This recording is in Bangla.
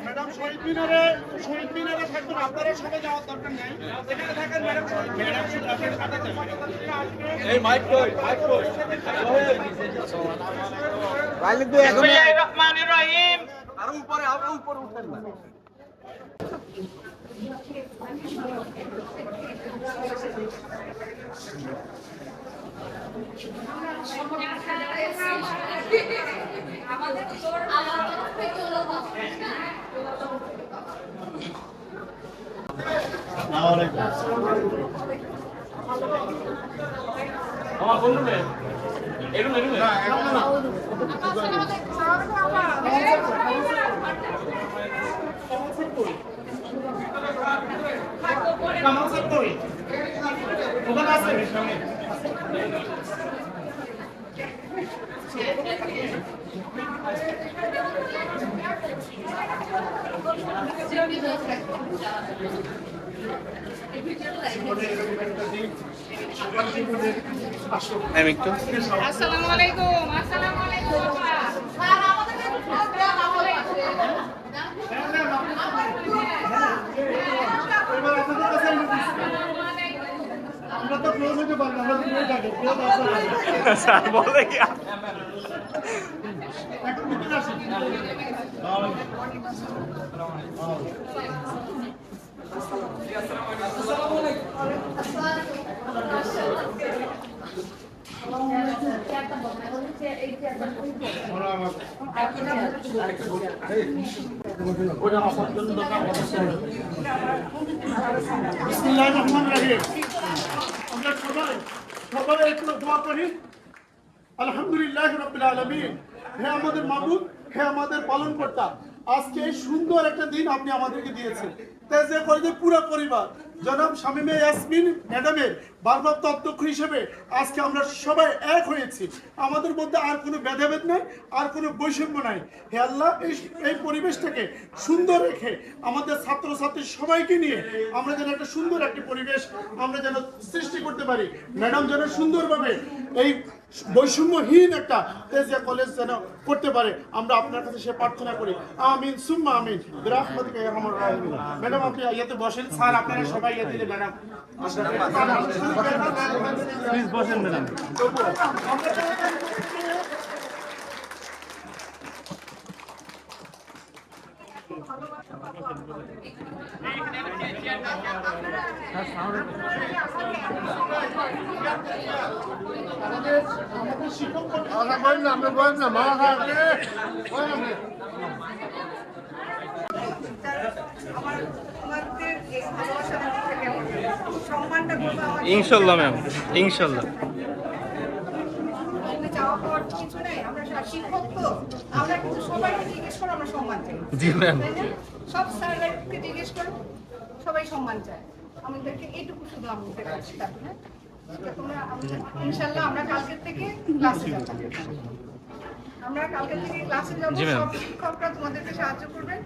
ম্যাডাম শহীদ মিনারে থাকবেন, আপনারা সবাই যাওয়ার দরকার নেই, এখানে থাকেন ম্যাডাম। এই মাইক কই বিসমিল্লাহির রহমানির রহিম। আর উপরে উঠেন না। আমার বন্ধু নেই এরকম আসসালামু আলাইকুম। আসসালামু আলাইকুম। আমরা তো ক্লোজ হতে পারি না, আমরা দূরে থাকি। স্যার বলে কি এখন ভিতরে আসি। বিসমিল্লাহির রহমানির রহিম। আমরা সবাই একটু দোয়া করি। আলহামদুলিল্লাহ রাব্বিল আলামিন। হে আমাদের মাবুদ, হে আমাদের পালনকর্তা, আজকে এই সুন্দর একটা দিন আপনি আমাদেরকে দিয়েছেন। তেজে কলেজে পুরো পরিবার জনাব শামীমা ইয়াসমিন ম্যাডামের ভারপ্রাপ্ত অধ্যক্ষ হিসেবে আজকে আমরা সবাই এক হয়েছি। আমাদের মধ্যে আর কোনো ভেদাভেদ নাই, আর কোনো বৈষম্য নাই। হে আল্লাহ, এই পরিবেশটাকে সুন্দর রেখে আমাদের ছাত্রছাত্রী সবাইকে নিয়ে আমরা যেন একটা সুন্দর একটি পরিবেশ আমরা যেন সৃষ্টি করতে পারি। ম্যাডাম যেন সুন্দরভাবে এই বৈষম্যহীন একটা তেজিয়া কলেজ যেন করতে পারে, আমরা আপনার কাছে সে প্রার্থনা করি। আমিন সুম্মা আমিন বিরহমাতিকা ইয়া আরহামার রাহিমিন। ম্যাডাম আপনি ইয়াতে বসেন, স্যার আপনারা সবাই ইয়াতে দিলে ম্যাডাম প্লিজ বসেন ম্যাডাম। ইনশাআল্লাহ ম্যাম, ইনশাআল্লাহ। জি ম্যাম। সব স্যারকে জিজ্ঞেস করো, সবাই সম্মান চায়। আমাদেরকে এইটুকু শুধু আমাদের কাছে থাকবে না। তোমরা ইনশাআল্লাহ আমরা কালকে থেকে ক্লাসে যাব। আমরা কালকে থেকে ক্লাসে যাব, সব শিক্ষকরা তোমাদেরকে সাহায্য করবেন।